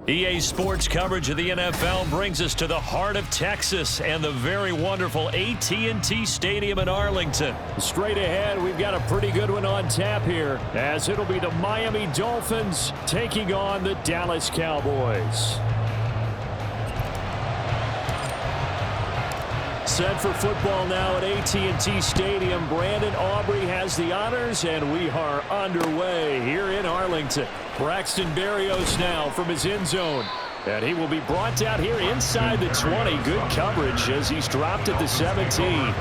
EA Sports coverage of the NFL brings us to the heart of Texas and the very wonderful AT&T Stadium in Arlington. Straight ahead, we've got a pretty good one on tap here, as it'll be the Miami Dolphins taking on the Dallas Cowboys. Set for football now at AT&T Stadium. Brandon Aubrey has the honors, and we are underway here in Arlington. Braxton Berrios now from his end zone. And he will be brought down here inside the 20. Good coverage as he's dropped at the 17.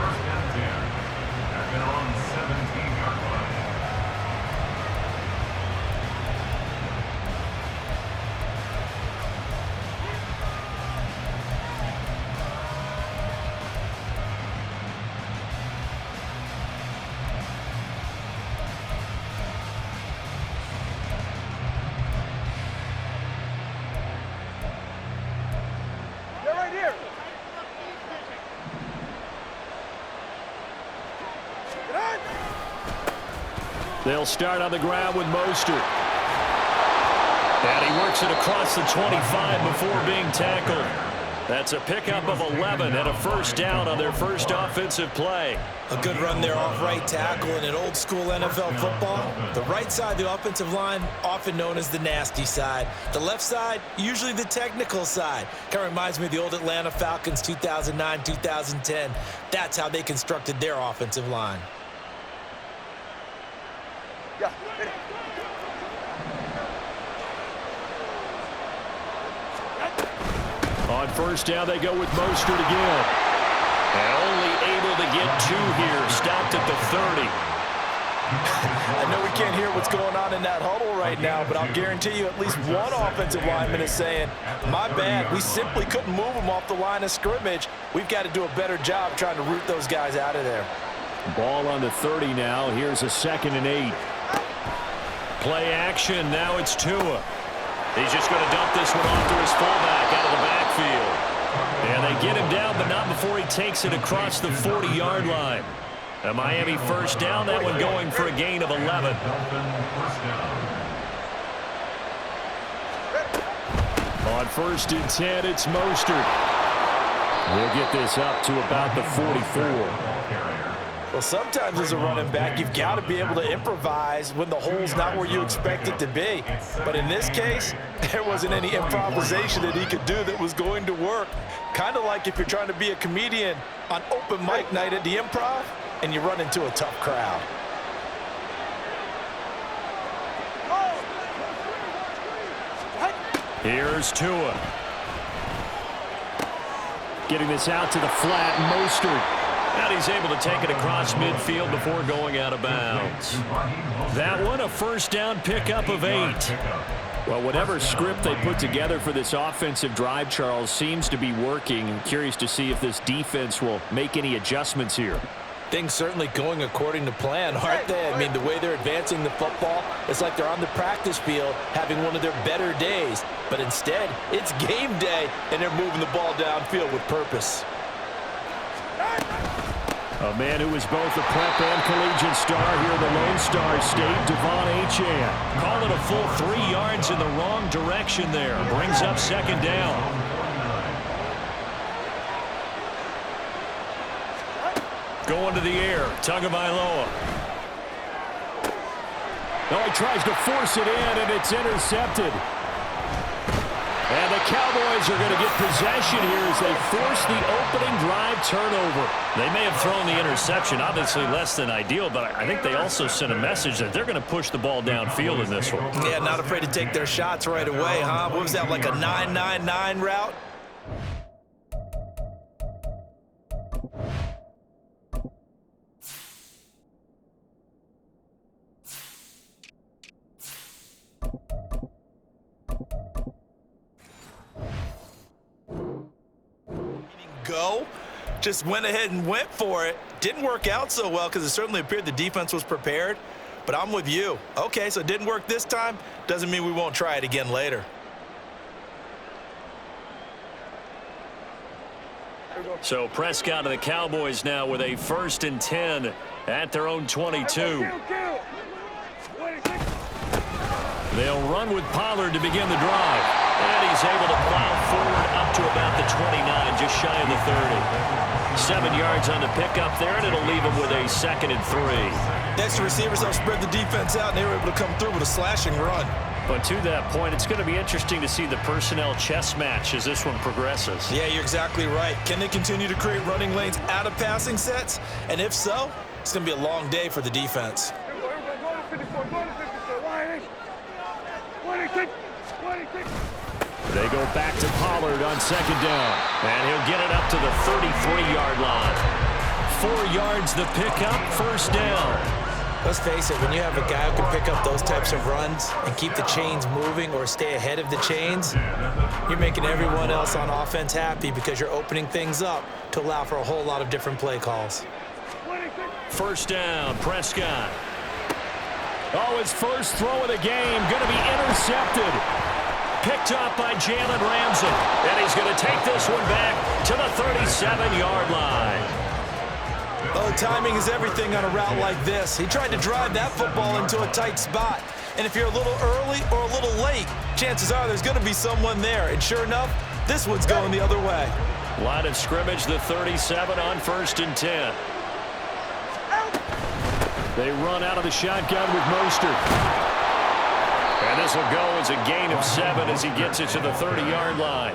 They'll start on the ground with Mostert. And he works it across the 25 before being tackled. That's a pickup of 11 and a first down on their first offensive play. A good run there off right tackle in an old-school NFL football. The right side of the offensive line, often known as the nasty side. The left side, usually the technical side. Kind of reminds me of the old Atlanta Falcons 2009-2010. That's how they constructed their offensive line. On first down, they go with Mostert again. And only able to get two here. Stopped at the 30. I know we can't hear what's going on in that huddle right now, but I'll guarantee you at least one offensive lineman is saying, my bad, we simply couldn't move them off the line of scrimmage. We've got to do a better job trying to root those guys out of there. Ball on the 30 now. Here's a 2nd and 8. Play action. Now it's Tua. He's just going to dump this one off to his fullback out of the backfield. And they get him down, but not before he takes it across the 40-yard line. A Miami first down, that one going for a gain of 11. On 1st and 10, it's Mostert. We'll get this up to about the 44. Well, sometimes as a running back, you've got to be able to improvise when the hole's not where you expect it to be. But in this case, there wasn't any improvisation that he could do that was going to work. Kind of like if you're trying to be a comedian on open mic night at the Improv and you run into a tough crowd. Here's Tua. Getting this out to the flat, Mostert. And he's able to take it across midfield before going out of bounds. That one, a first down pickup of 8. Well, whatever script they put together for this offensive drive, Charles, seems to be working. I'm curious to see if this defense will make any adjustments here. Things certainly going according to plan, aren't they? I mean, the way they're advancing the football, it's like they're on the practice field having one of their better days. But instead, it's game day, and they're moving the ball downfield with purpose. A man who is both a prep and collegiate star here in the Lone Star State, Devon Achane. Call it a full 3 yards in the wrong direction there. Brings up 2nd down. Going to the air, Tagovailoa. No, he tries to force it in, and it's intercepted. And the Cowboys are going to get possession here as they force the opening drive turnover. They may have thrown the interception, obviously less than ideal, but I think they also sent a message that they're going to push the ball downfield in this one. Yeah, not afraid to take their shots right away, huh? What was that, like a 9-9-9 route? Go. Just went ahead and went for it. Didn't work out so well because it certainly appeared the defense was prepared. But I'm with you. Okay, so it didn't work this time. Doesn't mean we won't try it again later. So Prescott and the Cowboys now with a 1st and 10 at their own 22. They'll run with Pollard to begin the drive. And he's able to plow forward up to about the 29, just shy of the 30. 7 yards on the pickup there, and it'll leave him with a 2nd and 3. Next, the receivers have spread the defense out, and they were able to come through with a slashing run. But to that point, it's going to be interesting to see the personnel chess match as this one progresses. Yeah, you're exactly right. Can they continue to create running lanes out of passing sets? And if so, it's going to be a long day for the defense. They go back to Pollard on 2nd down. And he'll get it up to the 33-yard line. 4 yards the pickup, 1st down. Let's face it, when you have a guy who can pick up those types of runs and keep the chains moving or stay ahead of the chains, you're making everyone else on offense happy because you're opening things up to allow for a whole lot of different play calls. 1st down, Prescott. Oh, his first throw of the game, going to be intercepted. Picked up by Jalen Ramsey. And he's going to take this one back to the 37-yard line. Oh, timing is everything on a route like this. He tried to drive that football into a tight spot. And if you're a little early or a little late, chances are there's going to be someone there. And sure enough, this one's going the other way. Line of scrimmage, the 37 on 1st and 10. They run out of the shotgun with Mostert. And this will go as a gain of 7 as he gets it to the 30-yard line.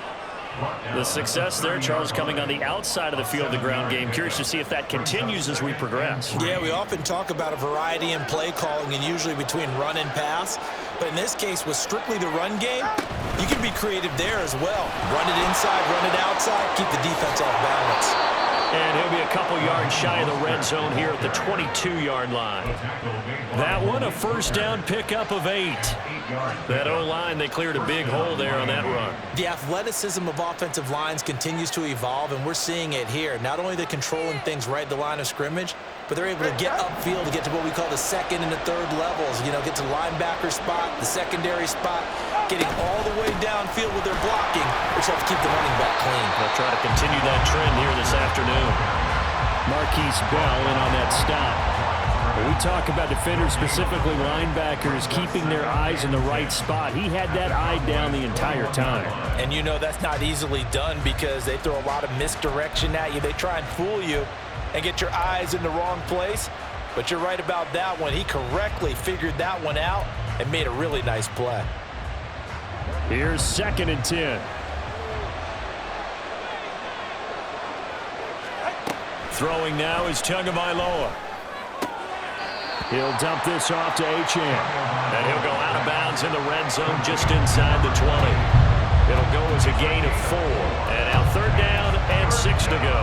The success there, Charles, coming on the outside of the field, the ground game. Curious to see if that continues as we progress. Yeah, we often talk about a variety in play calling and usually between run and pass. But in this case, with strictly the run game, you can be creative there as well. Run it inside, run it outside, keep the defense off balance. And he'll be a couple yards shy of the red zone here at the 22-yard line. That one, a 1st down pickup of 8. That O-line, they cleared a big hole there on that run. The athleticism of offensive lines continues to evolve, and we're seeing it here. Not only are they controlling things right at the line of scrimmage, but they're able to get upfield to get to what we call the 2nd and the 3rd levels. You know, get to the linebacker spot, the secondary spot, getting all the way downfield with their blocking, which helps keep the running back clean. They'll try to continue that trend here this afternoon. Marquise Bell in on that stop. When we talk about defenders, specifically linebackers, keeping their eyes in the right spot, he had that eye down the entire time. And you know that's not easily done because they throw a lot of misdirection at you. They try and fool you and get your eyes in the wrong place. But you're right about that one. He correctly figured that one out and made a really nice play. Here's 2nd and 10. Throwing now is Tagovailoa. He'll dump this off to Achane. And he'll go out of bounds in the red zone just inside the 20. It'll go as a gain of 4. And now 3rd down and 6 to go.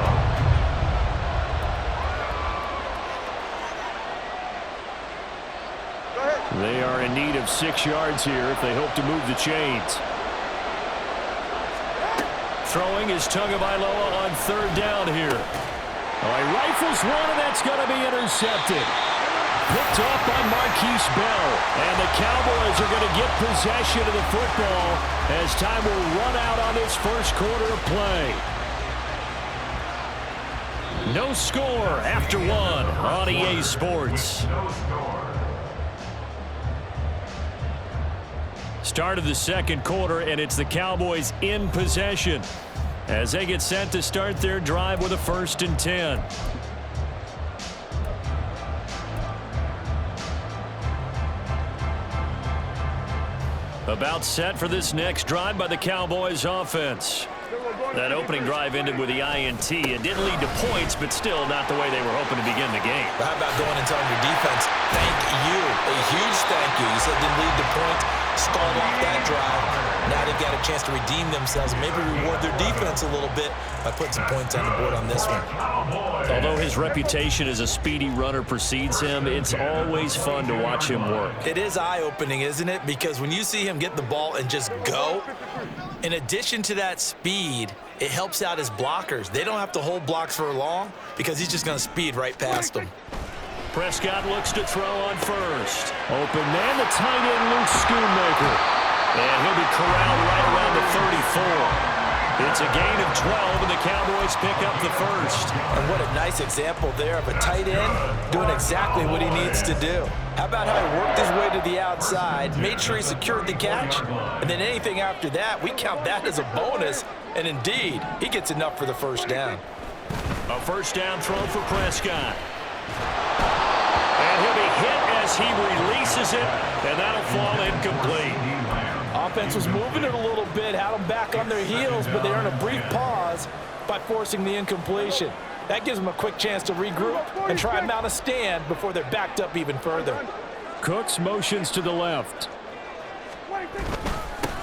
They are in need of 6 yards here if they hope to move the chains. Throwing is Tagovailoa on 3rd down here. Oh, he rifles one, and that's going to be intercepted. Picked off by Marquise Bell. And the Cowboys are going to get possession of the football as time will run out on this 1st quarter of play. No score after 1 on EA Sports. Start of the 2nd quarter, and it's the Cowboys in possession as they get set to start their drive with a 1st and 10. About set for this next drive by the Cowboys offense. That opening drive ended with the INT. It didn't lead to points, but still not the way they were hoping to begin the game. But how about going and telling your defense, thank you, a huge thank you. You said it didn't lead to points, start off that drive. Now they've got a chance to redeem themselves and maybe reward their defense a little bit by putting some points on the board on this one. Although his reputation as a speedy runner precedes him, it's always fun to watch him work. It is eye-opening, isn't it? Because when you see him get the ball and just go, in addition to that speed, it helps out his blockers. They don't have to hold blocks for long because he's just going to speed right past them. Prescott looks to throw on 1st. Open man, the tight end, Luke Schoonmaker. And he'll be corralled right around the 34. It's a gain of 12, and the Cowboys pick up the first. And what a nice example there of a tight end doing exactly what he needs to do. How about how he worked his way to the outside, made sure he secured the catch, and then anything after that, we count that as a bonus. And indeed, he gets enough for the first down. A first down throw for Prescott. And he'll be hit as he releases it, and that'll fall incomplete. Offense was moving it a little bit, had them back on their heels, but they earned a brief pause by forcing the incompletion. That gives them a quick chance to regroup and try and mount a stand before they're backed up even further. Cooks motions to the left.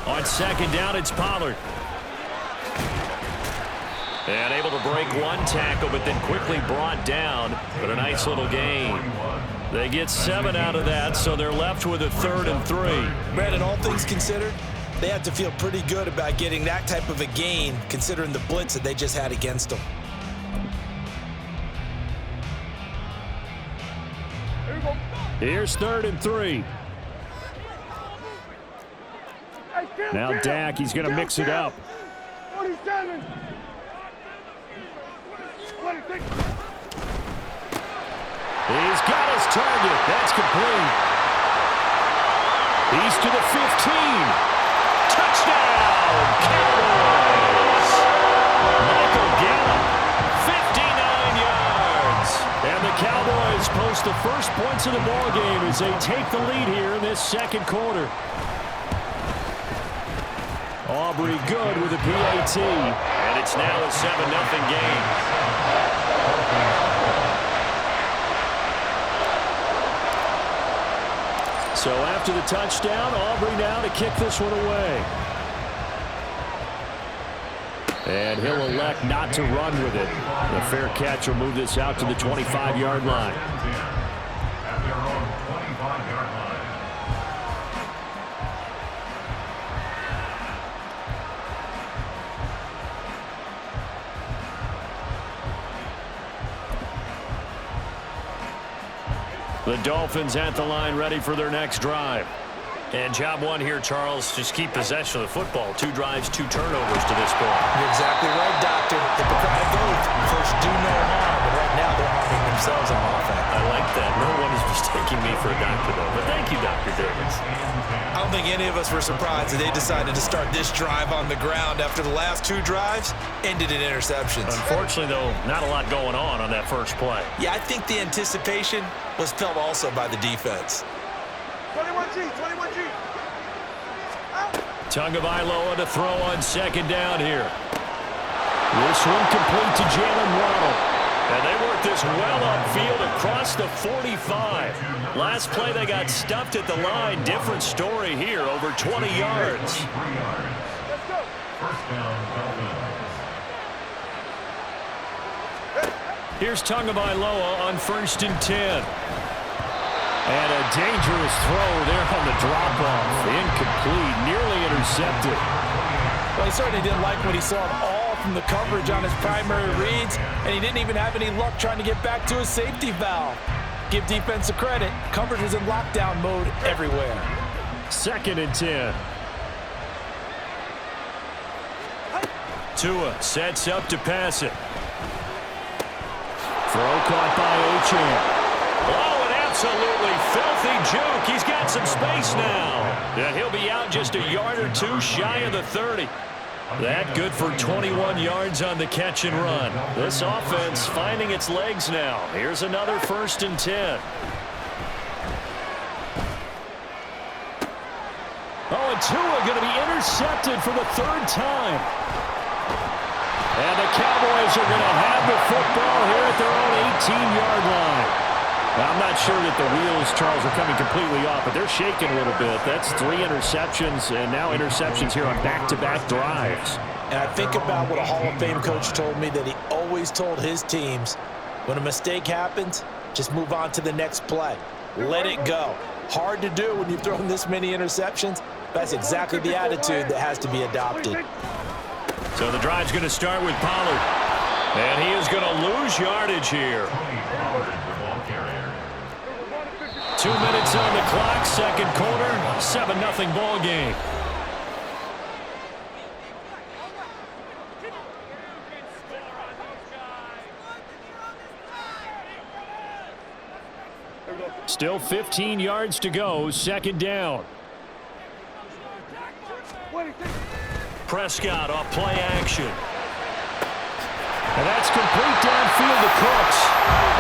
On second down, it's Pollard. And able to break one tackle, but then quickly brought down. But a nice little gain. They get 7 out of that, so they're left with a 3rd and 3. Brandon, all things considered, they have to feel pretty good about getting that type of a gain, considering the blitz that they just had against them. Here's 3rd and 3. Now Dak, he's going to mix it up. 27. He's got his target. That's complete. He's to the 15. Touchdown, Cowboys. Michael Gallup, 59 yards. And the Cowboys post the first points of the ballgame as they take the lead here in this second quarter. Aubrey good with a PAT. And it's now a 7-0 game. So after the touchdown, Aubrey now to kick this one away. And he'll elect not to run with it. The fair catch will move this out to the 25-yard line. The Dolphins at the line ready for their next drive. And job one here, Charles, just keep possession of the football. 2 drives, 2 turnovers to this point. You're exactly right, Doctor. Hippocratic oath. First, do no harm. But right now, they're harming themselves on offense. I like that. No one is mistaking me for a doctor, though. But thank you, Dr. Davis. I don't think any of us were surprised that they decided to start this drive on the ground after the last 2 drives ended in interceptions. Unfortunately, though, not a lot going on that first play. Yeah, I think the anticipation was felt also by the defense. 21G, 21G. Tagovailoa to throw on second down here. This one complete to Jalen Waddle. And they work this well upfield across the 45. Last play they got stuffed at the line. Different story here, over 20 yards. Let's go. Here's Tagovailoa on 1st and 10. And a dangerous throw there on the drop-off. Incomplete, nearly intercepted. Well, he certainly didn't like what he saw at all from the coverage on his primary reads, and he didn't even have any luck trying to get back to his safety valve. Give defense a credit. Coverage was in lockdown mode everywhere. 2nd and 10. Tua sets up to pass it. Throw caught by Achane. Oh, an absolutely filthy juke. He's got some space now. And he'll be out just a yard or 2 shy of the 30. That good for 21 yards on the catch and run. This offense finding its legs now. Here's another 1st and 10. Oh, and Tua going to be intercepted for the 3rd time. And the Cowboys are going to have the football here at their own 18-yard line. Now, I'm not sure that the wheels, Charles, are coming completely off, but they're shaking a little bit. That's 3 interceptions, and now interceptions here on back-to-back drives. And I think about what a Hall of Fame coach told me that he always told his teams, when a mistake happens, just move on to the next play. Let it go. Hard to do when you've thrown this many interceptions. That's exactly the attitude that has to be adopted. So the drive's going to start with Pollard. And he is going to lose yardage here. 2 minutes on the clock, second quarter, 7-0 ball game. Still 15 yards to go, second down. Prescott off play action. And that's complete downfield to Cooks.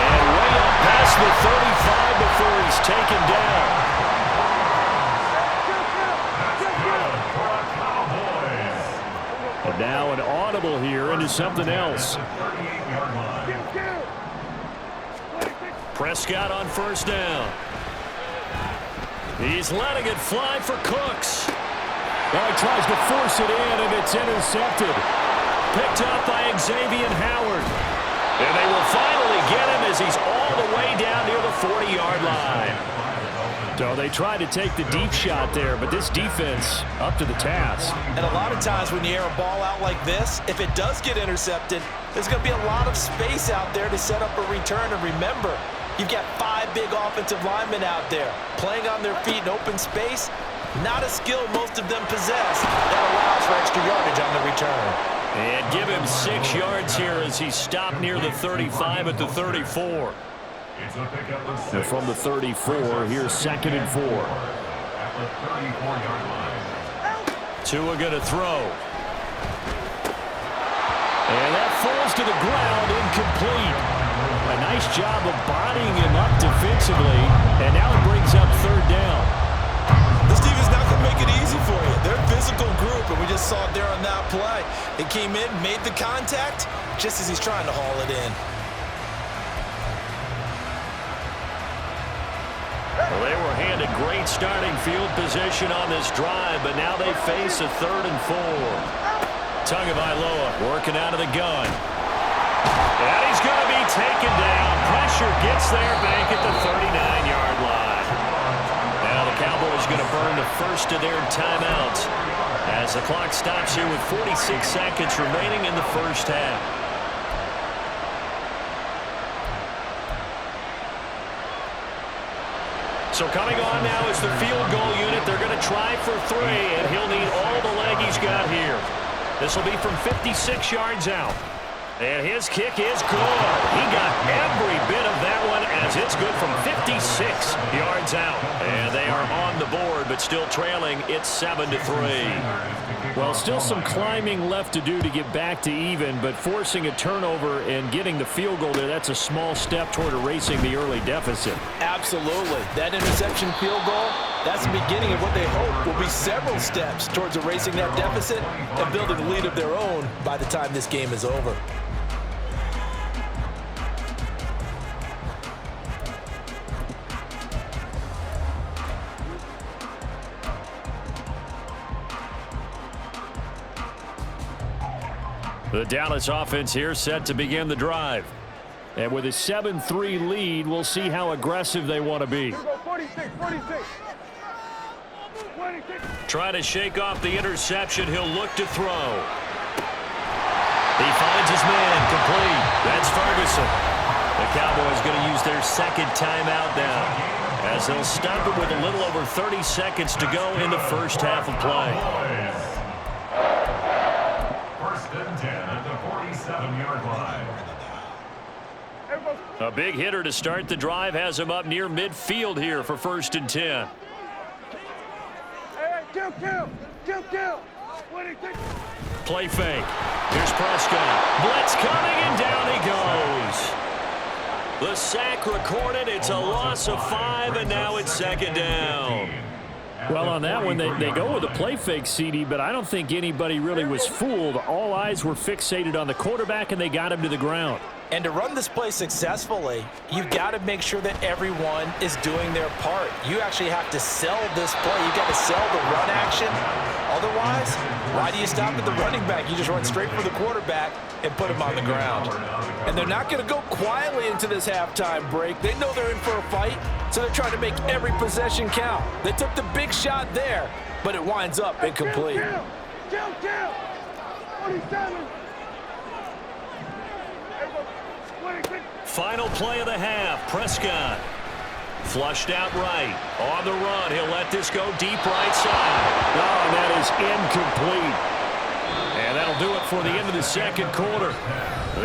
And way up past the 35 before he's taken down. And now an audible here into something else. Prescott on first down. He's letting it fly for Cooks. Well, he tries to force it in, and it's intercepted. Picked up by Xavier Howard. And they will finally get him as he's all the way down near the 40-yard line. So they tried to take the deep shot there, but this defense up to the task. And a lot of times when you air a ball out like this, if it does get intercepted, there's going to be a lot of space out there to set up a return. And remember, you've got 5 big offensive linemen out there playing on their feet in open space. Not a skill most of them possess. That allows for extra yardage on the return. And give him 6 yards here as he stopped near the 35 at the 34. And from the 34, here's 2nd and 4. Tua going to throw. And that falls to the ground, incomplete. A nice job of bodying him up defensively, and now it brings up 3rd down. This defense not going to make it easy for you. They're a physical group, and we just saw it there on that play. It came in, made the contact, just as he's trying to haul it in. Well, they were handed great starting field position on this drive, but now they face a 3rd and 4. Tagovailoa working out of the gun. And he's going to be taken down. Pressure gets there back at the 39-yard line. Now the Cowboys going to burn the first of their timeouts as the clock stops here with 46 seconds remaining in the first half. So coming on now is the field goal unit. They're going to try for 3, and he'll need all the leg he's got here. This will be from 56 yards out. And his kick is good. He got every bit of that one as it's good from 56 yards out. And they are on the board, but still trailing. It's 7-3. Well, still some climbing left to do to get back to even, but forcing a turnover and getting the field goal there, that's a small step toward erasing the early deficit. Absolutely. That interception field goal, that's the beginning of what they hope will be several steps towards erasing that deficit and building a lead of their own by the time this game is over. The Dallas offense here set to begin the drive. And with a 7-3 lead, we'll see how aggressive they want to be. 46. Trying to shake off the interception. He'll look to throw. He finds his man complete. That's Ferguson. The Cowboys going to use their 2nd timeout now as they'll stop it with a little over 30 seconds to go in the first half of play. 1st and 10 at the 47-yard line. A big hitter to start the drive has him up near midfield here for 1st and 10. Kill. Play fake. Here's Prescott. Blitz coming, and down he goes. The sack recorded. It's a loss of 5, and now it's 2nd down. Well, on that one, they go with a play fake, CD, but I don't think anybody really was fooled. All eyes were fixated on the quarterback, and they got him to the ground. And to run this play successfully, you've got to make sure that everyone is doing their part. You actually have to sell this play. You've got to sell the run action. Otherwise, why do you stop at the running back? You just run straight for the quarterback and put him on the ground. And they're not going to go quietly into this halftime break. They know they're in for a fight, so they're trying to make every possession count. They took the big shot there, but it winds up incomplete. Kill. 47. Final play of the half. Prescott flushed out right. On the run. He'll let this go deep right side. Oh, that is incomplete. And that'll do it for the end of the 2nd quarter.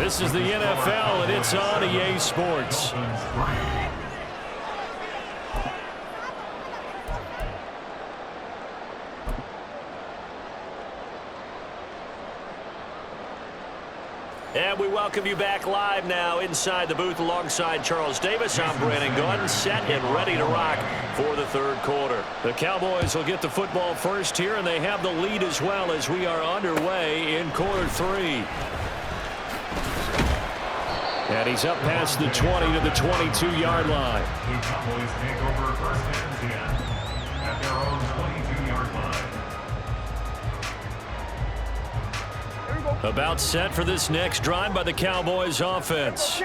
This is the NFL, and it's on EA Sports. And we welcome you back live now inside the booth alongside Charles Davis. I'm Brandon Gaudin, set and ready to rock for the third quarter. The Cowboys will get the football first here, and they have the lead as well as we are underway in quarter three. And he's up past the 20 to the 22-yard line. The Cowboys take over first and 10 at their own 22-yard line. About set for this next drive by the Cowboys offense.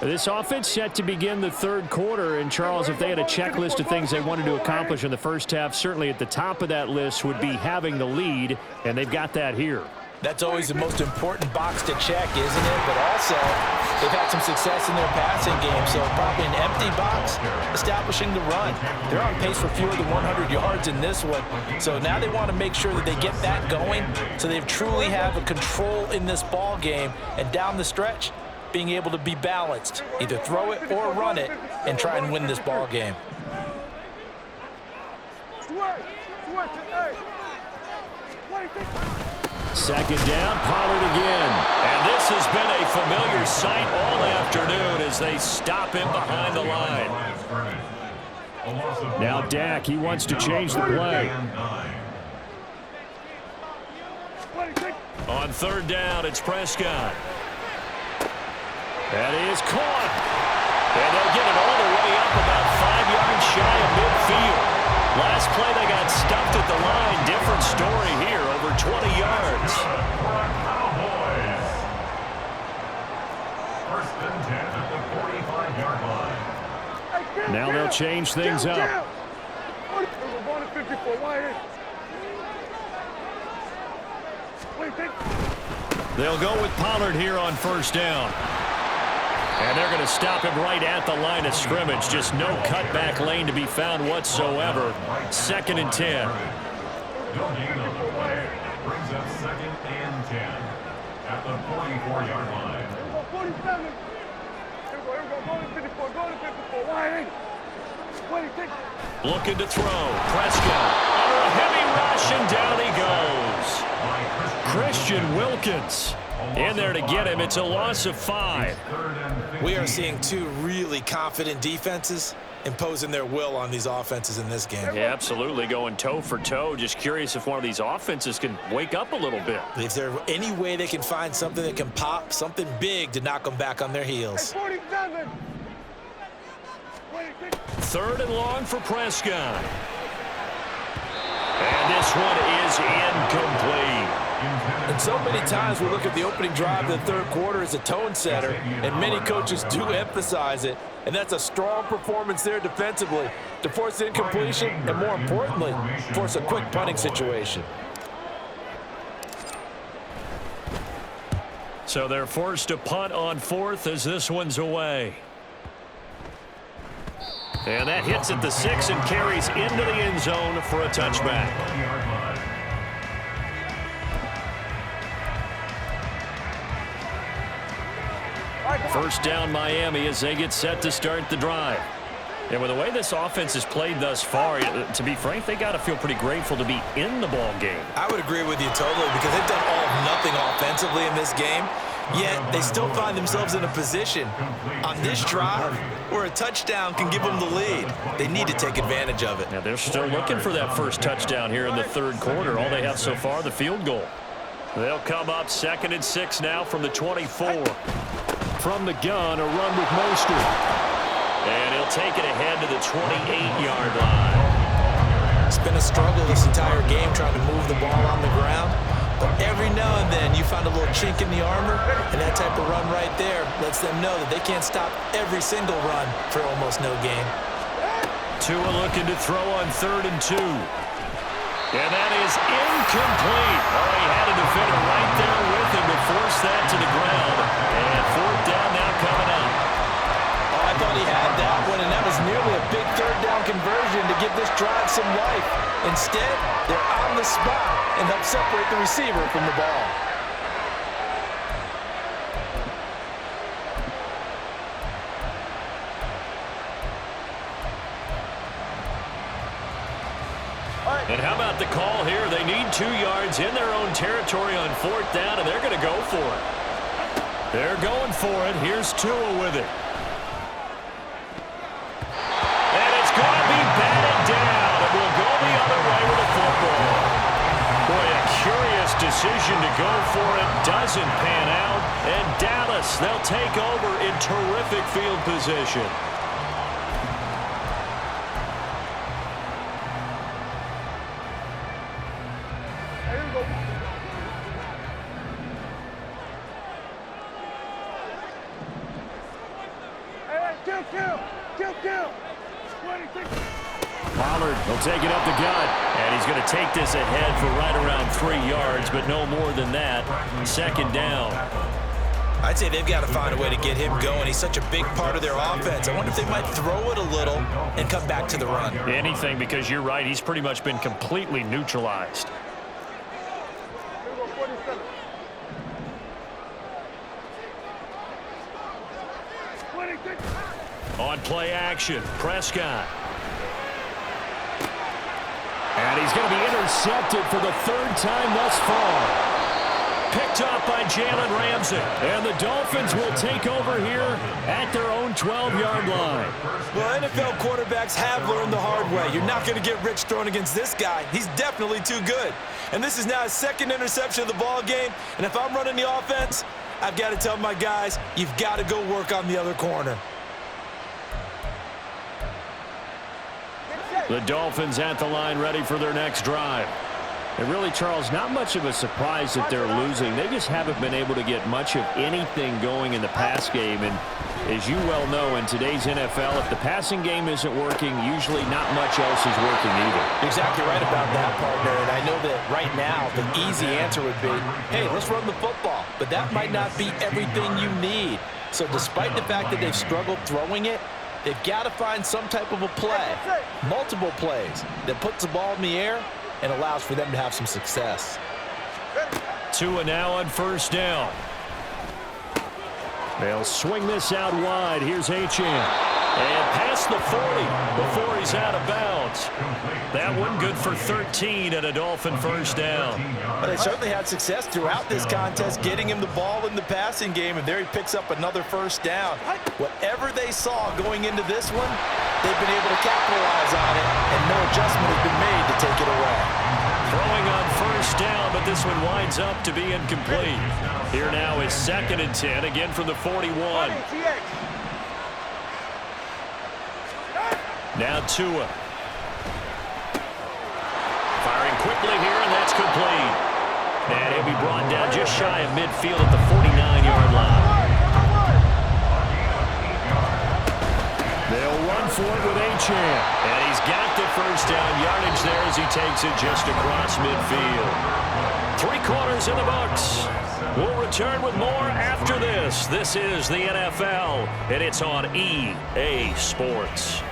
This offense set to begin the third quarter. And, Charles, if they had a checklist of things they wanted to accomplish in the first half, certainly at the top of that list would be having the lead, and they've got that here. That's always the most important box to check, isn't it? But also, they've had some success in their passing game, so probably an empty box establishing the run. They're on pace for fewer than 100 yards in this one, so now they want to make sure that they get that going so they truly have a control in this ball game, and down the stretch, being able to be balanced, either throw it or run it, and try and win this ball game. Second down, Pollard again. And this has been a familiar sight all afternoon as they stop him behind the line. Now Dak, he wants to change the play. On third down, it's Prescott. That is caught. And they'll get it all the way up about 5 yards shy of midfield. Last play, they got stuffed at the line. Different story here, over 20 yards. First and 10 at the 45-yard line. Now they'll change things up. They'll go with Pollard here on first down. And they're going to stop him right at the line of scrimmage. Just no cutback lane to be found whatsoever. Second and 10. No gain on the play. Brings up second and 10 at the 44-yard line. 47. Here we go. Go to 54. Go to 54. Why ain't? Looking to throw. Prescott under a heavy rush, and down he goes. Christian Wilkins in there to get him. It's a loss of 5. We are seeing two really confident defenses imposing their will on these offenses in this game. Yeah, absolutely, going toe for toe. Just curious if one of these offenses can wake up a little bit. If there's any way they can find something that can pop, something big to knock them back on their heels. 47. Third and long for Prescott. And this one is incomplete. And so many times we look at the opening drive of the third quarter as a tone setter, and many coaches do emphasize it, and that's a strong performance there defensively to force incompletion and, more importantly, force a quick punting situation. So they're forced to punt on fourth as this one's away. And that hits at the 6 and carries into the end zone for a touchback. First down Miami as they get set to start the drive. And with the way this offense has played thus far, to be frank, they got to feel pretty grateful to be in the ball game. I would agree with you totally, because they've done all of nothing offensively in this game, yet they still find themselves in a position on this drive where a touchdown can give them the lead. They need to take advantage of it. Now they're still looking for that first touchdown here in the third quarter. All they have so far, the field goal. They'll come up second and 6 now from the 24. From the gun, a run with Mostert. And he'll take it ahead to the 28-yard line. It's been a struggle this entire game trying to move the ball on the ground. But every now and then you find a little chink in the armor, and that type of run right there lets them know that they can't stop every single run for almost no gain. Tua looking to throw on third and 2. And that is incomplete. Oh, he had a defender right there with him to force that to the ground. And fourth down now coming up. Oh, I thought he had that one, and that was nearly a big third down conversion to give this drive some life. Instead, they're on the spot and help separate the receiver from the ball. And how about the call here? They need 2 yards in their own territory on fourth down, and they're going to go for it. They're going for it. Here's Tua with it. And it's going to be batted down. It will go the other way with the football. Boy, a curious decision to go for it. Doesn't pan out. And Dallas, they'll take over in terrific field position. Pollard will take it up the gut, and he's going to take this ahead for right around 3 yards, but no more than that. Second down. I'd say they've got to find a way to get him going. He's such a big part of their offense. I wonder if they might throw it a little and come back to the run. Anything, because you're right. He's pretty much been completely neutralized. On play action, Prescott. And he's going to be intercepted for the 3rd time thus far. Picked up by Jalen Ramsey. And the Dolphins will take over here at their own 12-yard line. Well, NFL quarterbacks have learned the hard way. You're not going to get rich throwing against this guy. He's definitely too good. And this is now his 2nd interception of the ball game. And if I'm running the offense, I've got to tell my guys, you've got to go work on the other corner. The Dolphins at the line ready for their next drive. And really, Charles, not much of a surprise that they're losing. They just haven't been able to get much of anything going in the pass game. And as you well know, in today's NFL, if the passing game isn't working, usually not much else is working either. Exactly right about that, partner. And I know that right now the easy answer would be, hey, let's run the football. But that might not be everything you need. So despite the fact that they've struggled throwing it, they've got to find some type of a play, multiple plays, that puts the ball in the air and allows for them to have some success. Tua now on 1st down. They'll swing this out wide. Here's Achane. And past the 40 before he's out of bounds. That one good for 13 and a Dolphin 1st down. Well, they certainly had success throughout this contest getting him the ball in the passing game, and there he picks up another 1st down. Whatever they saw going into this one, they've been able to capitalize on it, and no adjustment has been made to take it away. Throwing on 1st down, but this one winds up to be incomplete. Here now is 2nd and 10, again from the 41. Now Tua. Firing quickly here, and that's complete. And he'll be brought down just shy of midfield at the 49-yard line. They'll run for it with Achane. And he's got the 1st down yardage there as he takes it just across midfield. 3 quarters in the books. We'll return with more after this. This is the NFL, and it's on EA Sports.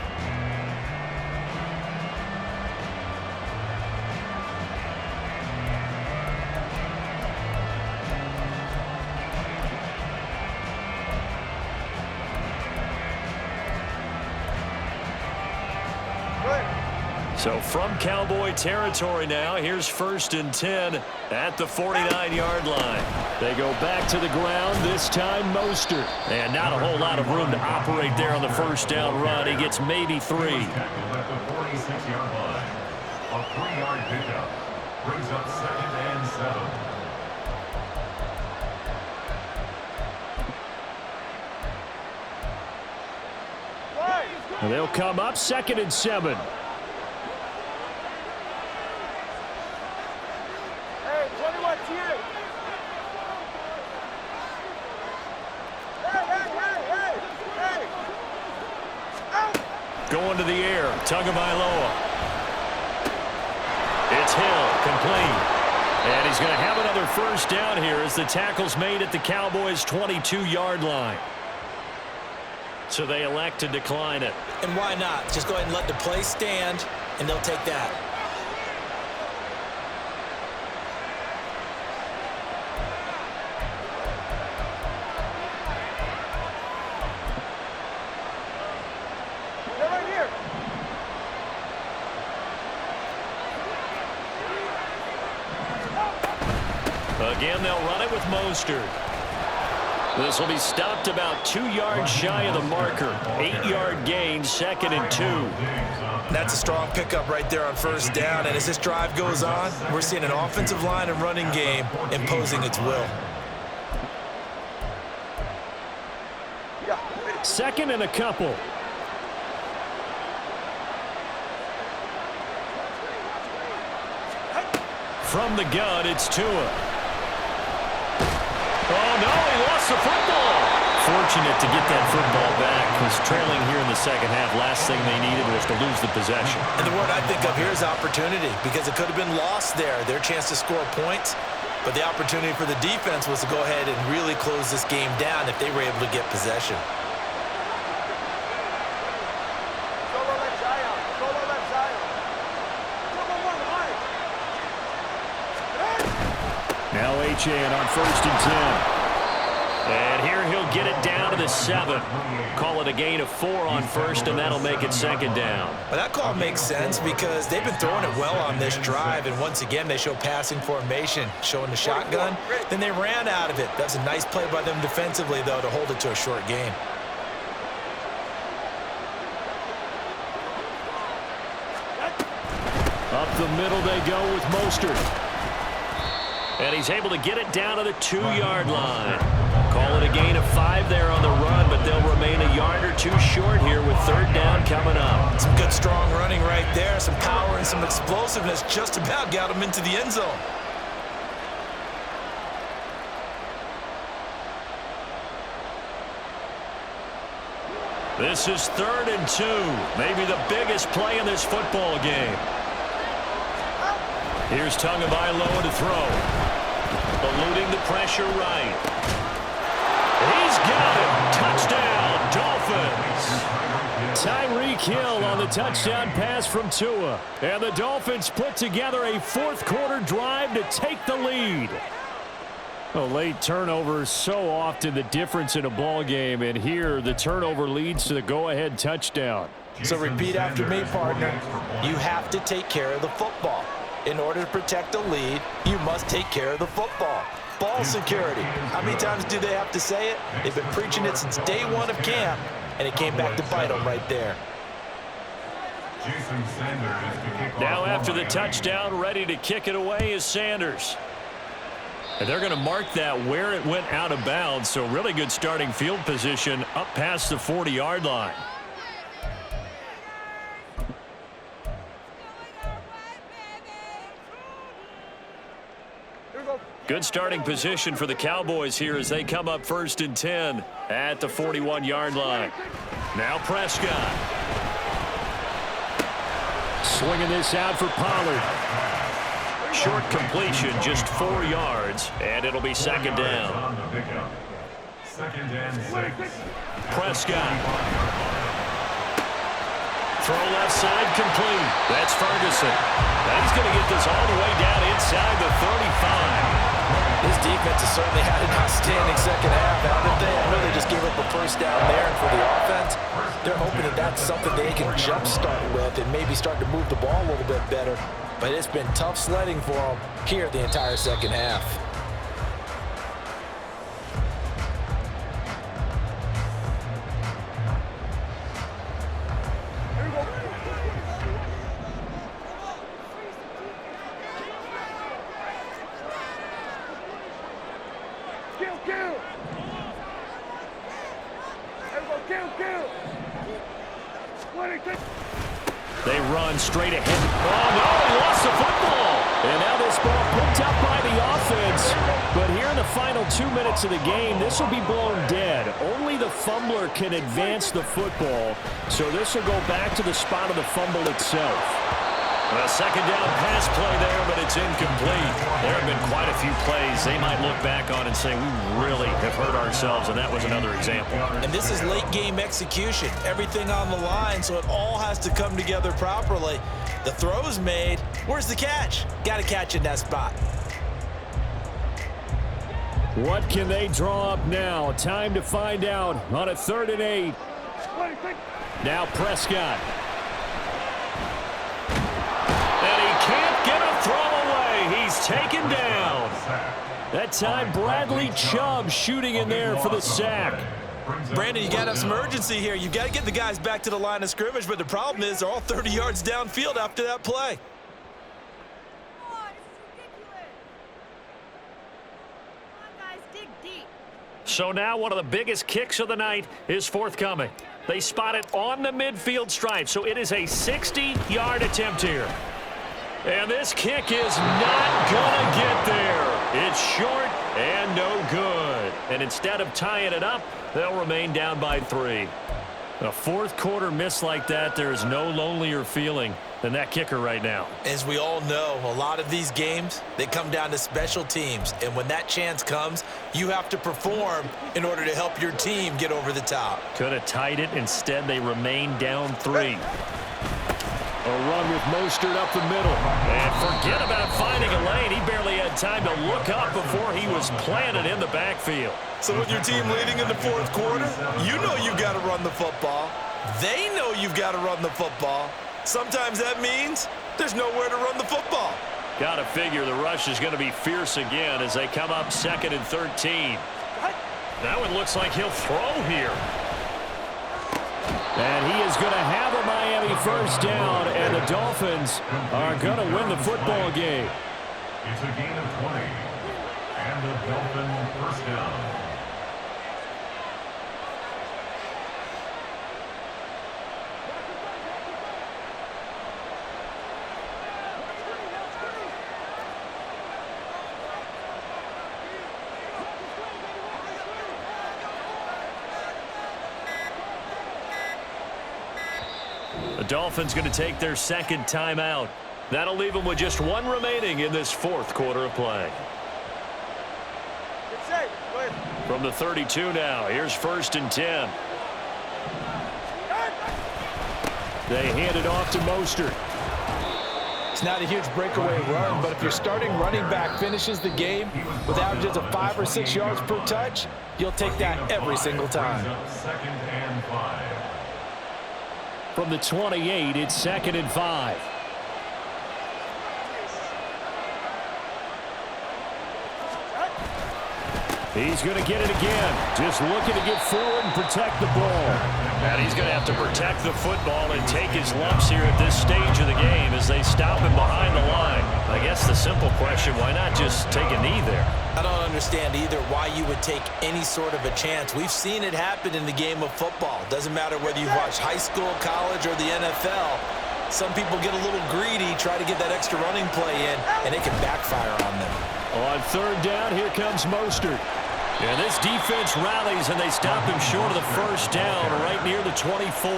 So from Cowboy territory now, here's 1st and 10 at the 49-yard line. They go back to the ground, this time Mostert. And not a whole lot of room to operate there on the 1st down run. He gets maybe 3. At the 46-yard line, a 3-yard pickup brings up 2nd and 7. They'll come up 2nd and 7. Going to the air, Tagovailoa. It's Hill, complete. And he's going to have another 1st down here as the tackle's made at the Cowboys' 22-yard line. So they elect to decline it. And why not? Just go ahead and let the play stand, and they'll take that. Again, they'll run it with Mostert. This will be stopped about 2 yards shy of the marker. 8-yard gain, 2nd and 2. That's a strong pickup right there on first down. And as this drive goes on, we're seeing an offensive line and running game imposing its will. 2nd and a couple. From the gun, it's Tua. Oh, no, he lost the football. Fortunate to get that football back. Was trailing here in the second half. Last thing they needed was to lose the possession. And the word I think of here is opportunity, because it could have been lost there. Their chance to score points. But the opportunity for the defense was to go ahead and really close this game down if they were able to get possession. Now Achane on 1st and 10. And here he'll get it down to the 7. Call it a gain of 4 on 1st, and that'll make it 2nd down. Well, that call makes sense because they've been throwing it well on this drive, and once again they show passing formation, showing the shotgun. Then they ran out of it. That's a nice play by them defensively, though, to hold it to a short gain. Up the middle they go with Mostert. And he's able to get it down to the 2-yard line. Call it a gain of 5 there on the run, but they'll remain a yard or 2 short here with 3rd down coming up. Some good strong running right there. Some power and some explosiveness just about got him into the end zone. This is 3rd and 2. Maybe the biggest play in this football game. Here's Tagovailoa to throw. Eluding the pressure right. He's got it. Touchdown, Dolphins. Tyreek Hill on the touchdown pass from Tua. And the Dolphins put together a 4th quarter drive to take the lead. A late turnover, so often the difference in a ball game, and here the turnover leads to the go-ahead touchdown. So repeat after me, partner. You have to take care of the football. In order to protect the lead, you must take care of the football. Ball security. How many times do they have to say it? They've been preaching it since day 1 of camp, and it came back to bite them right there. Now after the touchdown, ready to kick it away is Sanders. And they're going to mark that where it went out of bounds, so really good starting field position up past the 40-yard line. Good starting position for the Cowboys here as they come up 1st and 10 at the 41-yard line. Now Prescott. Swinging this out for Pollard. Short completion, just 4 yards, and it'll be 2nd down. 2nd and 6. Prescott. Throw left side complete. That's Ferguson. Now he's going to get this all the way down inside the 35. His defense has certainly had an outstanding second half, haven't they? I know they just gave up a 1st down there, and for the offense, they're hoping that that's something they can jumpstart with and maybe start to move the ball a little bit better. But it's been tough sledding for them here the entire second half. They run straight ahead. Oh, no, he lost the football. And now this ball picked up by the offense. But here in the final 2 minutes of the game, this will be blown dead. Only the fumbler can advance the football. So this will go back to the spot of the fumble itself. A 2nd down pass play there, but it's incomplete. There have been quite a few plays they might look back on and say, we really have hurt ourselves, and that was another example. And this is late game execution. Everything on the line, so it all has to come together properly. The throw's made. Where's the catch? Got to catch in that spot. What can they draw up now? Time to find out on a 3rd and 8. Now Prescott. And he can't get a throw away. He's taken down. That time, Bradley Chubb shooting in there for the sack. Brandon, you got to have some urgency here. You got to get the guys back to the line of scrimmage, but the problem is they're all 30 yards downfield after that play. So now one of the biggest kicks of the night is forthcoming. They spot it on the midfield stripe, so it is a 60-yard attempt here. And this kick is not going to get there. It's short and no good. And instead of tying it up, they'll remain down by 3. A fourth quarter miss like that, there is no lonelier feeling than that kicker right now. As we all know, a lot of these games, they come down to special teams. And when that chance comes, you have to perform in order to help your team get over the top. Could have tied it. Instead, they remain down 3. A run with Mostert up the middle. And forget about finding a lane. He barely had time to look up before he was planted in the backfield. So with your team leading in the fourth quarter, you know you've got to run the football. They know you've got to run the football. Sometimes that means there's nowhere to run the football. Got to figure the rush is going to be fierce again as they come up 2nd and 13. That one looks like he'll throw here. And he is going to have a Miami first down, and the Dolphins are going to win the football game. It's a gain of 20, and the Dolphin first down. The Dolphins going to take their second timeout. That'll leave them with just 1 remaining in this fourth quarter of play. From the 32 now, here's 1st and 10. They hand it off to Mostert. It's not a huge breakaway run, but if your starting running back finishes the game with averages of 5 or 6 yards per touch, you'll take that every single time. 2nd and 5. From the 28, it's 2nd and 5. He's going to get it again. Just looking to get forward and protect the ball. And he's going to have to protect the football and take his lumps here at this stage of the game as they stop him behind the line. I guess the simple question, why not just take a knee there? I don't understand either why you would take any sort of a chance. We've seen it happen in the game of football. Doesn't matter whether you've watched high school, college, or the NFL. Some people get a little greedy, try to get that extra running play in, and it can backfire on them. On 3rd down, here comes Mostert. And this defense rallies, and they stop him short of the first down right near the 24.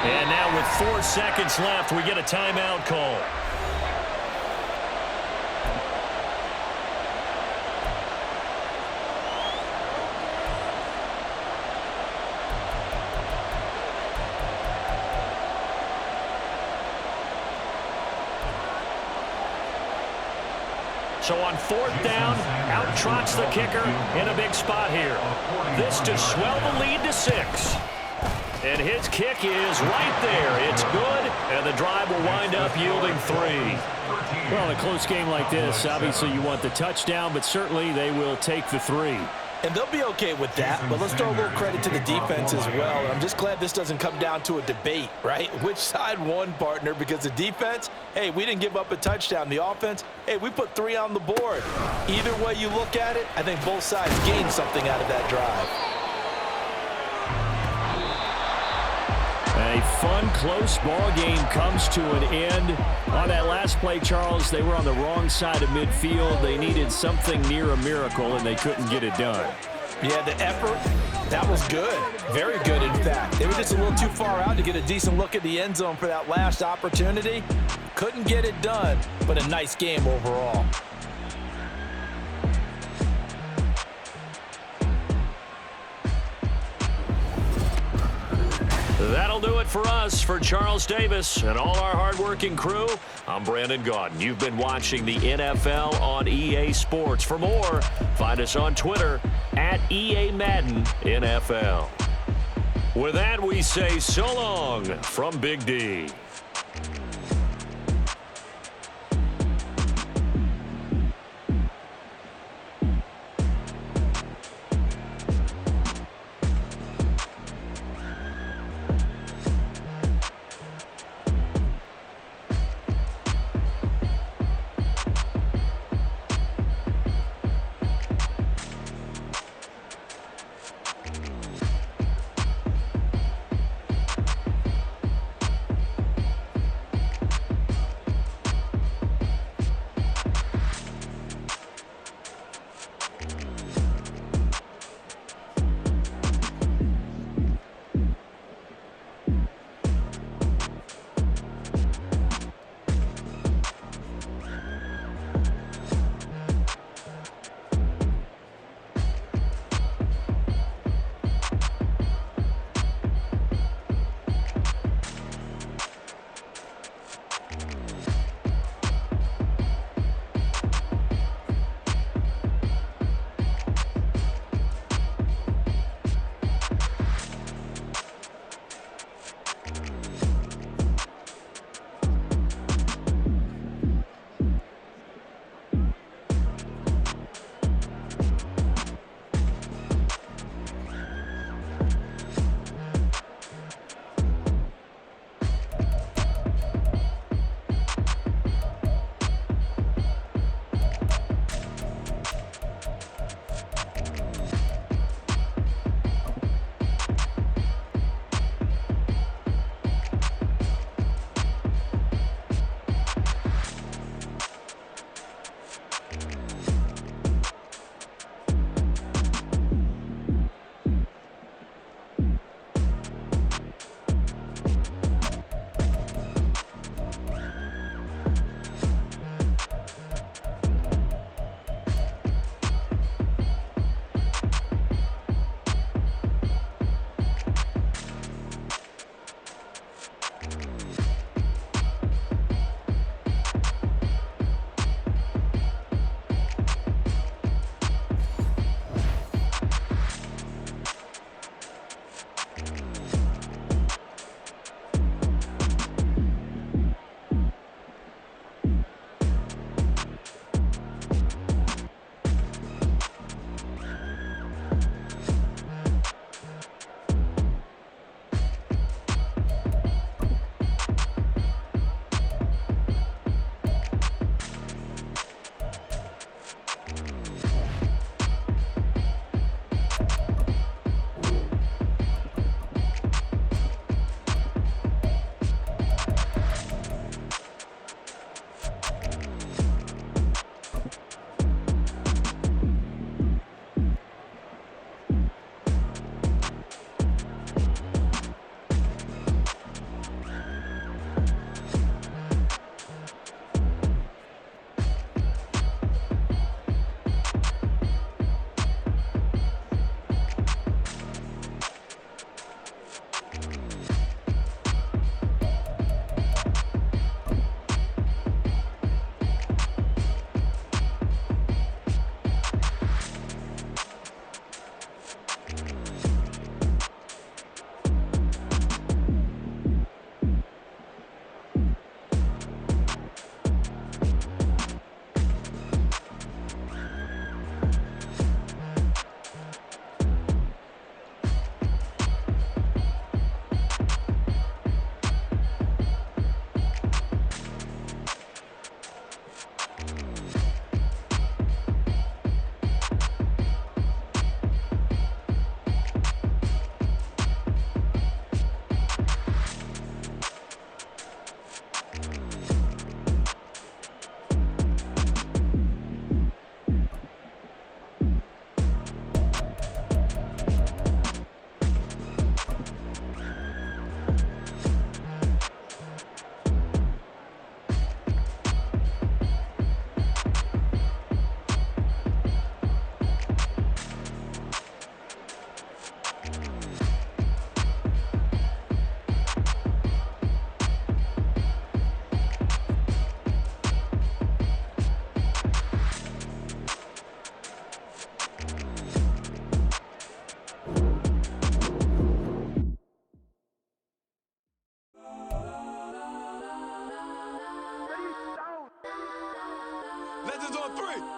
And now with 4 seconds left, we get a timeout call. So on 4th down, out trots the kicker in a big spot here. This to swell the lead to 6. And his kick is right there. It's good, and the drive will wind up yielding 3. Well, in a close game like this, obviously you want the touchdown, but certainly they will take the 3. And they'll be okay with that, but let's throw a little credit to the defense as well. And I'm just glad this doesn't come down to a debate, right? Which side won, partner? Because the defense, hey, we didn't give up a touchdown. The offense, hey, we put 3 on the board. Either way you look at it, I think both sides gained something out of that drive. A fun, close ball game comes to an end. On that last play, Charles, they were on the wrong side of midfield. They needed something near a miracle, and they couldn't get it done. Yeah, the effort, that was good. Very good, in fact. They were just a little too far out to get a decent look at the end zone for that last opportunity. Couldn't get it done, but a nice game overall. That'll do it for us. For Charles Davis and all our hardworking crew, I'm Brandon Gaudin. You've been watching the NFL on EA Sports. For more, find us on Twitter @EA Madden NFL. With that, we say so long from Big D.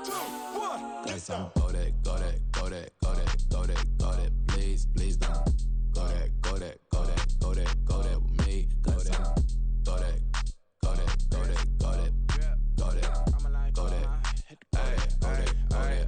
Cause I'm go that, go that, go that, go that, go that, go that. Please, please don't go that, go that, go that, go that, go that with me. Go that, go that, go that, go that, go that, go that, go that, go that.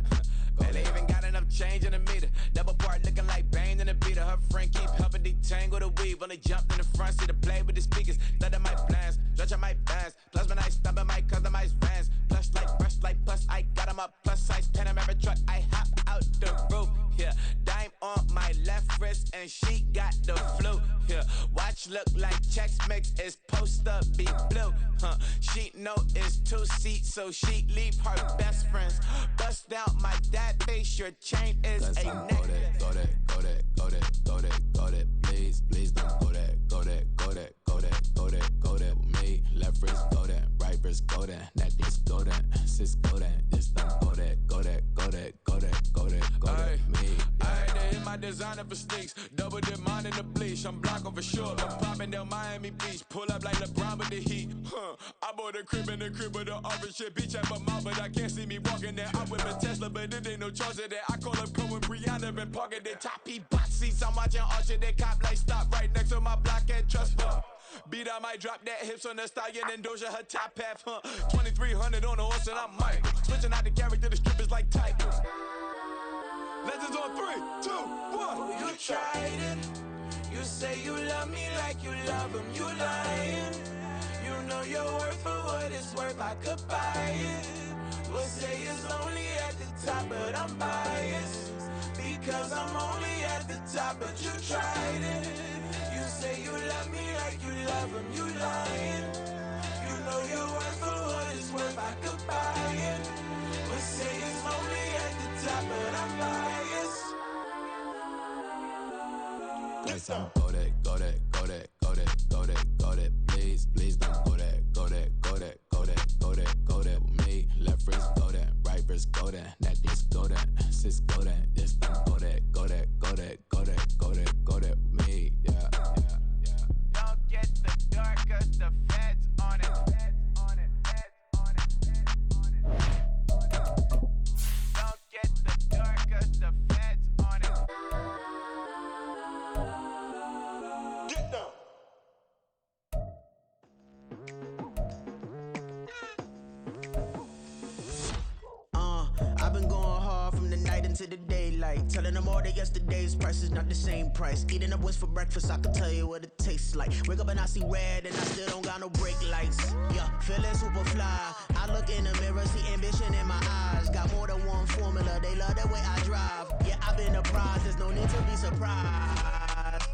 Man, they even got enough change in the meter. Double part looking like Bane in the beater. Her friend keep helping detangle the weave. Only jumped in the front seat to play with the speakers. Study my plans, stretch on my bands. Plus when I stumble my customized vans. Plus like brush like plus I got 'em up. Plus size Panamera truck. I hop out the roof. Yeah, dime on my left wrist and she got the flu. Yeah, watch look like Chex Mix is post up be blue. She know it's 2 seats, so she leave her best friends. Bust out my dad face. Your chain is Cause a I'm neck. go that, go that, go that, go that, go that, go that. Please, please don't go that, go that, go that, go that, go that, go that with me. Left wrist go that, right wrist go that, necklace go that, sis go that, this don't go that, go that, go that, go that, go that, go that with me. I had to hit my designer for sneaks. Double dip mine in the bleach. I'm Blanco for sure. I'm popping down Miami Beach. Pull up like LeBron with the heat. I bought a crib in the crib with the orange shit. Beach at my mouth, but I can't see me walking there. I'm with a Tesla, but it ain't no charge of that. I call up Cohen Brianna and parking the top box seats. I'm watching Archer. They cop like stop right next to my block and trust fund. Beat, I might drop that hips on the stallion and Doja her top half. 2300 on the horse and I'm Mike. Switching out the character, the strippers like Tigers. Legends on 3, 2, 1. You tried it. You say you love me like you love him. You lying. You know your worth for what it's worth. I could buy it. We'll say it's only at the top, but I'm biased because I'm only at the top. But you tried it. You say you love me like you love him. You lying. You know your worth for what it's worth. I could buy it. We'll say it's only at the top, but I'm biased. Cause I'm go that, go that, go that, go that, go that, go that. Please, please don't go that, go that, go that, go that, go that, go that with me. Left wrist go that, right wrist go that, necklace go that, sis go that, this don't go that, go that, go that, go that, go that, go that with me. Yeah, yeah, yeah. Don't get the dark cause the feds on it. Don't get the dark cause the feds on it. Get down. I've been going hard from the night into the daylight. Telling them all that yesterday's price is not the same price. Eating up what's for breakfast, I can tell you what it tastes like. Wake up and I see red and I still don't got no brake lights. Yeah, feeling super fly. I look in the mirror, see ambition in my eyes. Got more than one formula, they love the way I drive. Yeah, I've been a prize, there's no need to be surprised.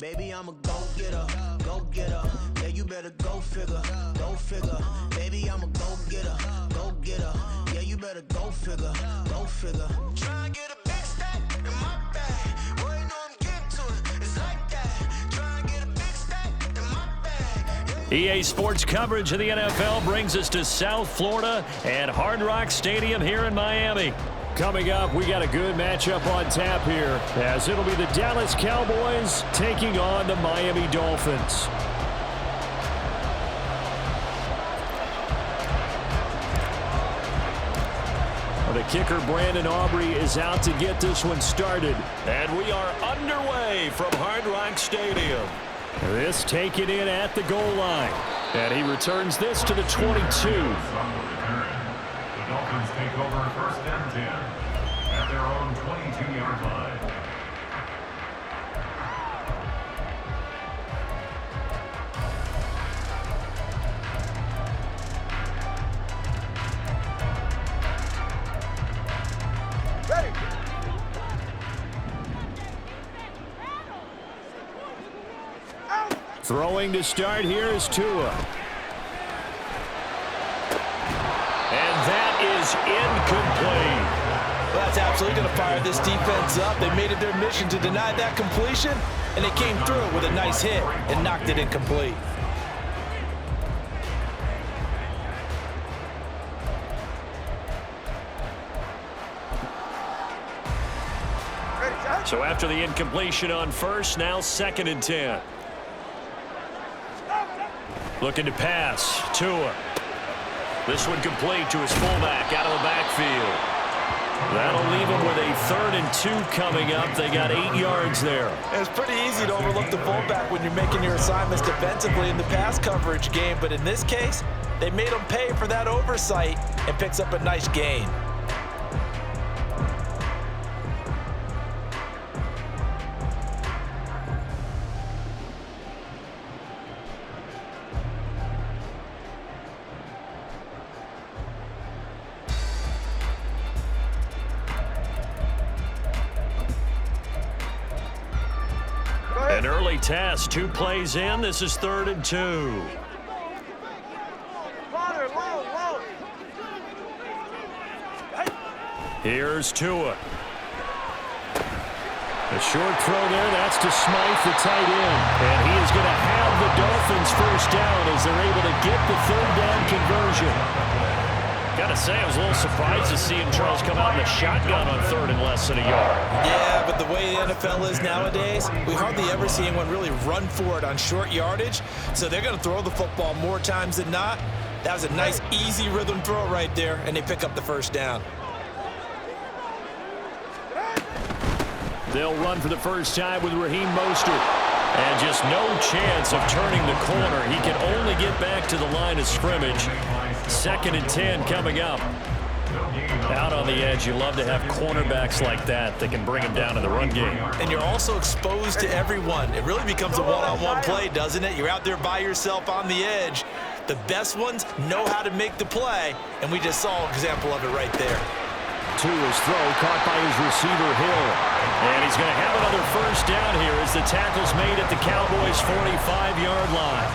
Baby, I'm a go-getter, go-getter. Yeah, you better go figure, go figure. Baby, I'm a go-getter, go-getter. Yeah, you better go figure, go figure. Try and get a big stack in my bag. Boy, you know I'm getting to it. It's like that. Try and get a big stack in my bag. EA Sports coverage of the NFL brings us to South Florida and Hard Rock Stadium here in Miami. Coming up, we got a good matchup on tap here, as it'll be the Dallas Cowboys taking on the Miami Dolphins. The kicker, Brandon Aubrey, is out to get this one started. And we are underway from Hard Rock Stadium. This taken in at the goal line. And he returns this to the 22. The Dolphins take over first and 10 at their own 22-yard line. Throwing to start here is Tua. And that is incomplete. Well, that's absolutely going to fire this defense up. They made it their mission to deny that completion, and they came through with a nice hit and knocked it incomplete. So after the incompletion on first, now 2nd and 10. Looking to pass. Tua. This one complete to his fullback out of the backfield. That'll leave him with a 3rd and 2 coming up. They got 8 yards there. It's pretty easy to overlook the fullback when you're making your assignments defensively in the pass coverage game, but in this case, they made him pay for that oversight and picks up a nice gain. An early test, 2 plays in. This is 3rd and 2. Here's Tua. A short throw there. That's to Smythe, the tight end. And he is going to have the Dolphins first down as they're able to get the 3rd down conversion. Got to say, I was a little surprised to see him, Charles, come out in the shotgun on 3rd and less than a yard. Yeah, but the way the NFL is nowadays, we hardly ever see anyone really run for it on short yardage. So they're going to throw the football more times than not. That was a nice, easy rhythm throw right there, and they pick up the first down. They'll run for the first time with Raheem Mostert. And just no chance of turning the corner. He can only get back to the line of scrimmage. 2nd and 10 coming up. Out on the edge, you love to have cornerbacks like that can bring him down in the run game. And you're also exposed to everyone. It really becomes a one-on-one play, doesn't it? You're out there by yourself on the edge. The best ones know how to make the play, and we just saw an example of it right there. To his throw, caught by his receiver, Hill. And he's going to have another first down here as the tackle's made at the Cowboys' 45-yard line.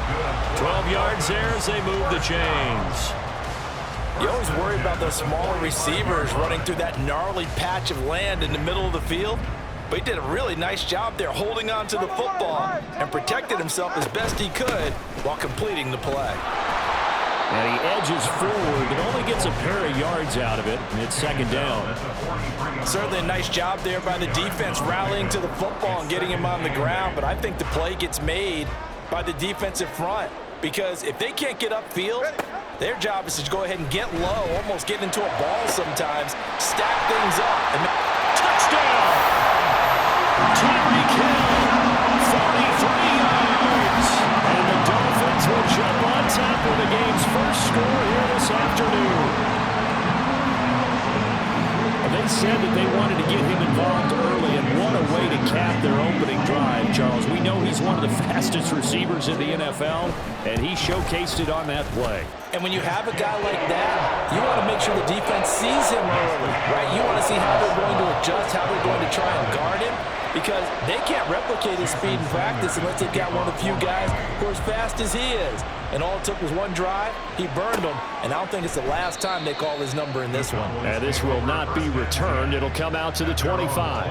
12 yards there as they move the chains. You always worry about those smaller receivers running through that gnarly patch of land in the middle of the field. But he did a really nice job there holding on to the football and protected himself as best he could while completing the play. And he edges forward, but only gets a pair of yards out of it, and it's 2nd down. Certainly a nice job there by the defense rallying to the football and getting him on the ground, but I think the play gets made by the defensive front because if they can't get upfield, their job is to go ahead and get low, almost get into a ball sometimes, stack things up. And touchdown! Tyreek Hill, 43 yards. And the Dolphins will jump on top of the game's first score here this afternoon. They said that they wanted to get him involved early, and what a way to cap their opening drive, Charles. We know he's one of the fastest receivers in the NFL, and he showcased it on that play. And when you have a guy like that, you want to make sure the defense sees him early, right? You want to see how they're going to adjust, how they're going to try and guard him, because they can't replicate his speed in practice unless they've got one of the few guys who are as fast as he is. And all it took was one drive. He burned them, and I don't think it's the last time they call his number in this one. And this will not be returned. It'll come out to the 25.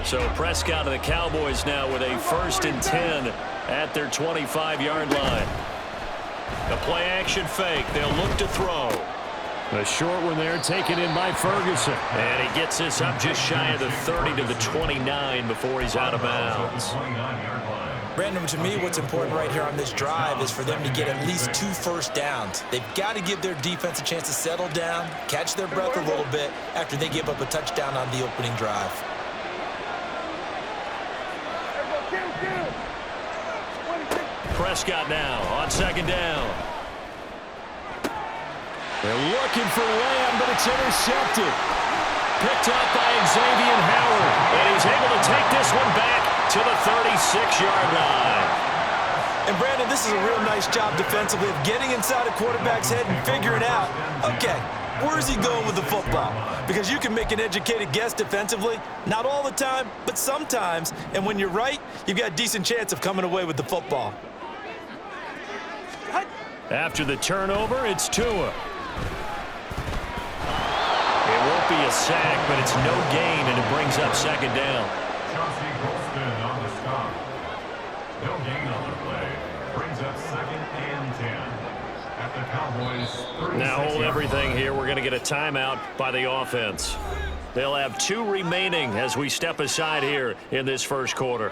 So Prescott of the Cowboys now with a 1st and 10 at their 25-yard line. The play action fake. They'll look to throw. A short one there taken in by Ferguson. And he gets this up just shy of the 30 to the 29 before he's out of bounds. Brandon, to me, what's important right here on this drive is for them to get at least 2 first downs. They've got to give their defense a chance to settle down, catch their breath a little bit after they give up a touchdown on the opening drive. Prescott now on 2nd down. They're looking for Lamb, but it's intercepted. Picked up by Xavier Howard. And he's able to take this one back to the 36-yard line. And Brandon, this is a real nice job defensively of getting inside a quarterback's head and figuring out, okay, where's he going with the football? Because you can make an educated guess defensively, not all the time, but sometimes. And when you're right, you've got a decent chance of coming away with the football. After the turnover, it's Tua. It won't be a a sack, but it's no gain, and it brings up second down. Chauncey Golston on the stop. No gain on the play. Brings up second and 10. At the Cowboys' 36 Now hold yard everything line. here. We're going to get a timeout by the offense. They'll have 2 remaining as we step aside here in this first quarter.